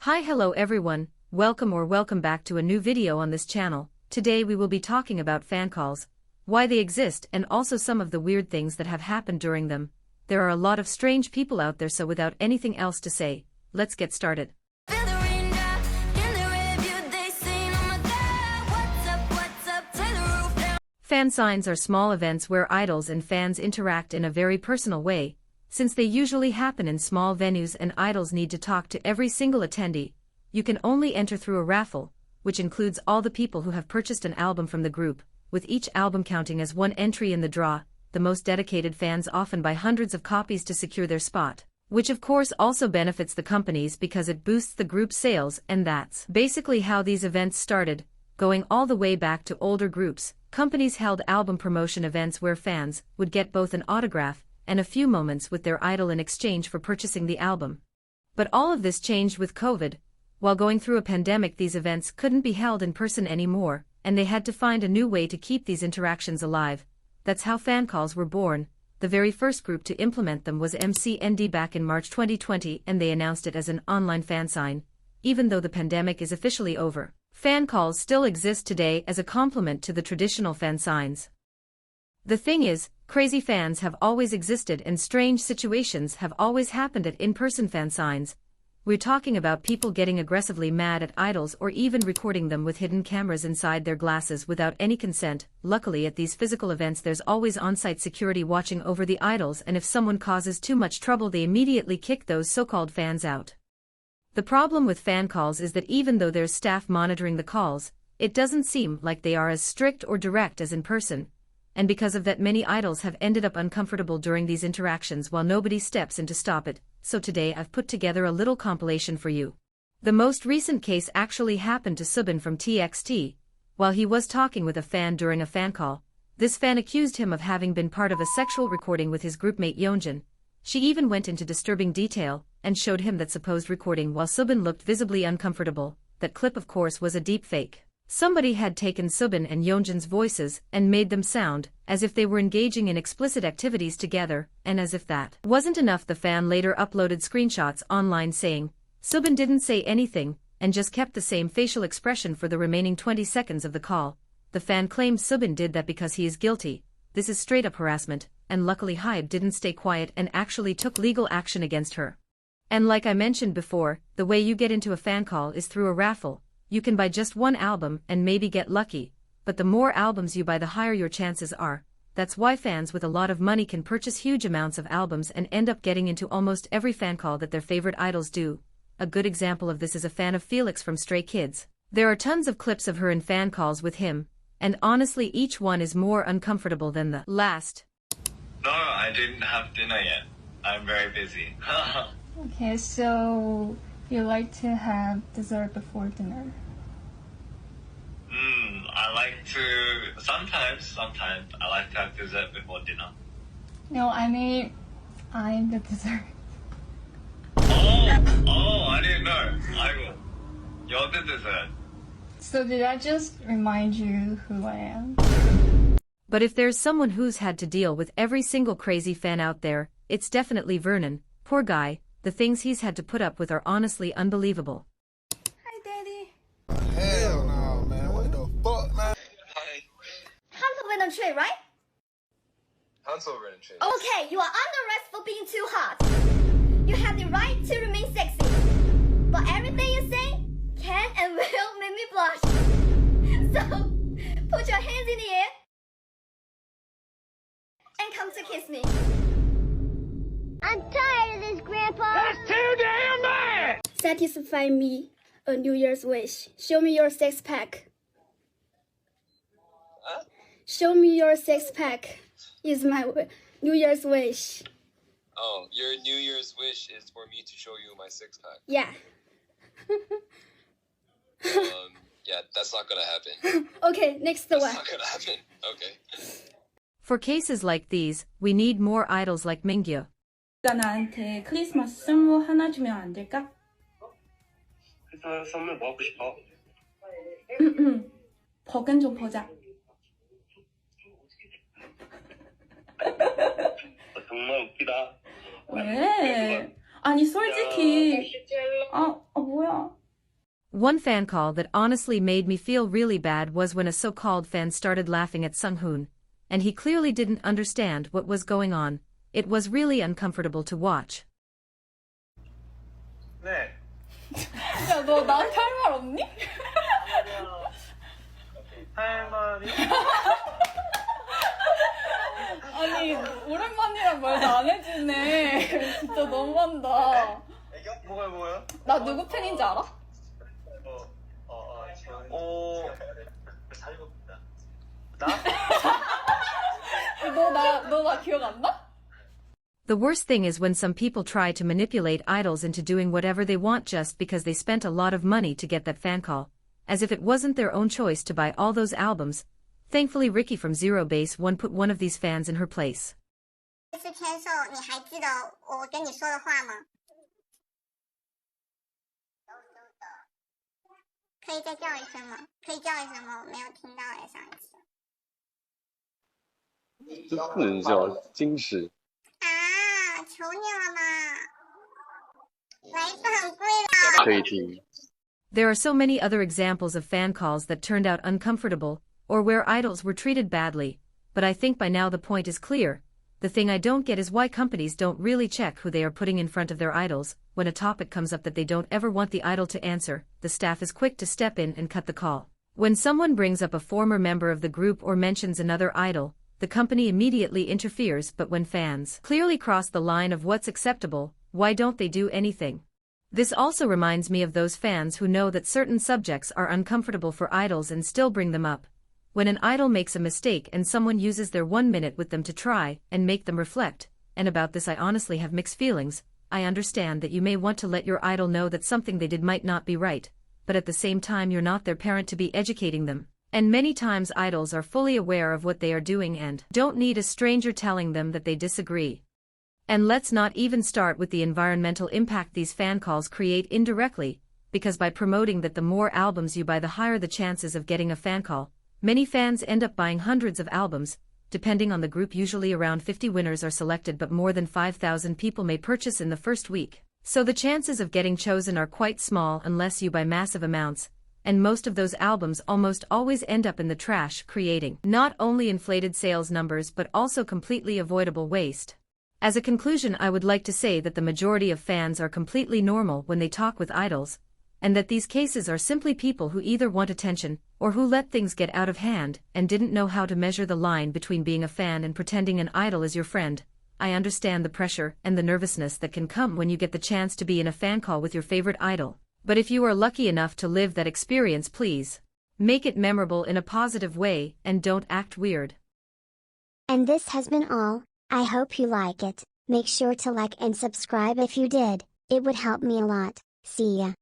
Hello everyone, welcome back to a new video on this channel. Today we will be talking about fan calls, why they exist and also some of the weird things that have happened during them. There are a lot of strange people out there, so without anything else to say, let's get started. Fan signs are small events where idols and fans interact in a very personal way. Since they usually happen in small venues and idols need to talk to every single attendee, you can only enter through a raffle, which includes all the people who have purchased an album from the group, with each album counting as one entry in the draw. The most dedicated fans often buy hundreds of copies to secure their spot, which of course also benefits the companies because it boosts the group's sales, and that's basically how these events started. Going all the way back to older groups, companies held album promotion events where fans would get both an autograph and a few moments with their idol in exchange for purchasing the album. But all of this changed with COVID. While going through a pandemic, these events couldn't be held in person anymore, and they had to find a new way to keep these interactions alive. That's how fan calls were born. The very first group to implement them was MCND back in March 2020, and they announced it as an online fan sign. Even though the pandemic is officially over, fan calls still exist today as a complement to the traditional fan signs. The thing is, crazy fans have always existed and strange situations have always happened at in-person fan signs. We're talking about people getting aggressively mad at idols or even recording them with hidden cameras inside their glasses without any consent. Luckily, at these physical events there's always on-site security watching over the idols, and if someone causes too much trouble they immediately kick those so-called fans out. The problem with fan calls is that even though there's staff monitoring the calls, it doesn't seem like they are as strict or direct as in person. And because of that, many idols have ended up uncomfortable during these interactions while nobody steps in to stop it. So today I've put together a little compilation for you. The most recent case actually happened to Subin from TXT. While he was talking with a fan during a fan call, this fan accused him of having been part of a sexual recording with his groupmate Yeonjun. She even went into disturbing detail and showed him that supposed recording while Subin looked visibly uncomfortable. That clip, of course, was a deep fake. Somebody had taken Subin and Yeonjun's voices and made them sound as if they were engaging in explicit activities together, and as if that wasn't enough, the fan later uploaded screenshots online saying Subin didn't say anything and just kept the same facial expression for the remaining 20 seconds of the call. The fan claimed Subin did that because he is guilty. This is straight up harassment, and luckily Hybe didn't stay quiet and actually took legal action against her. And like I mentioned before, the way you get into a fan call is through a raffle. You can buy just one album and maybe get lucky, but the more albums you buy the higher your chances are. That's why fans with a lot of money can purchase huge amounts of albums and end up getting into almost every fan call that their favorite idols do. A good example of this is a fan of Felix from Stray Kids. There are tons of clips of her in fan calls with him, and honestly each one is more uncomfortable than the last. No, I didn't have dinner yet. I'm very busy. Okay, so you like to have dessert before dinner? I like to, sometimes I like to have dessert before dinner. No, I mean, I'm the dessert. Oh, I didn't know. You're the dessert. So did that just remind you who I am? But if there's someone who's had to deal with every single crazy fan out there, it's definitely Vernon. Poor guy, the things he's had to put up with are honestly unbelievable. Hi, Daddy. Hell no, man. What the fuck, man? Hi. Hansel Ren and Trey, right? Hansel Ren and Trey. Okay, you are under arrest for being too hot. You have the right to remain sexy. But everything you say can and will make me blush. So, put your hands in the air and come to kiss me. I'm tired of this, Grandpa. That's too damn bad! Satisfy me a New Year's wish. Show me your six pack. Huh? Show me your six pack is my New Year's wish. Oh, your New Year's wish is for me to show you my six pack. Yeah. Yeah, that's not gonna happen. Okay, next the That's one. not gonna happen. Okay. For cases like these, we need more idols like Mingyu. 네가 나한테 크리스마스 선물 하나 주면 안 될까? 그래서 선물 뭐 하고 싶어? 버튼 좀 보자. 정말 웃기다. 왜? 아니 솔직히 뭐야? One fan call that honestly made me feel really bad was when a so-called fan started laughing at Sunghoon, and he clearly didn't understand what was going on. It was really uncomfortable to watch. 네. 야, 너 나한테 할 말 없니? 할 말이? 아니 오랜만이란 말도 안 해주네. 진짜 너무한다. 뭐가요? 나 누구 팬인지 알아? 나? 너 나 기억 안 나? The worst thing is when some people try to manipulate idols into doing whatever they want just because they spent a lot of money to get that fan call, as if it wasn't their own choice to buy all those albums. Thankfully Ricky from Zero Base One put one of these fans in her place. 是天寿，你还记得我跟你说的话吗？可以再叫一声吗？可以叫一声吗？我没有听到哎，上一次。这不能叫矜持。啊，求你了嘛！来一次很贵的。可以听。There are so many other examples of fan calls that turned out uncomfortable, or where idols were treated badly, but I think by now the point is clear. The thing I don't get is why companies don't really check who they are putting in front of their idols. When a topic comes up that they don't ever want the idol to answer, the staff is quick to step in and cut the call. When someone brings up a former member of the group or mentions another idol, the company immediately interferes, but when fans clearly cross the line of what's acceptable, why don't they do anything? This also reminds me of those fans who know that certain subjects are uncomfortable for idols and still bring them up. When an idol makes a mistake and someone uses their 1 minute with them to try and make them reflect, and about this I honestly have mixed feelings. I understand that you may want to let your idol know that something they did might not be right, but at the same time you're not their parent to be educating them. And many times idols are fully aware of what they are doing and don't need a stranger telling them that they disagree. And let's not even start with the environmental impact these fan calls create indirectly, because by promoting that the more albums you buy the higher the chances of getting a fan call. Many fans end up buying hundreds of albums, depending on the group. Usually around 50 winners are selected, but more than 5,000 people may purchase in the first week. So the chances of getting chosen are quite small unless you buy massive amounts, and most of those albums almost always end up in the trash, creating not only inflated sales numbers but also completely avoidable waste. As a conclusion, I would like to say that the majority of fans are completely normal when they talk with idols, and that these cases are simply people who either want attention, or who let things get out of hand, and didn't know how to measure the line between being a fan and pretending an idol is your friend. I understand the pressure and the nervousness that can come when you get the chance to be in a fan call with your favorite idol. But if you are lucky enough to live that experience, please make it memorable in a positive way, and don't act weird. And this has been all. I hope you like it. Make sure to like and subscribe if you did. It would help me a lot. See ya.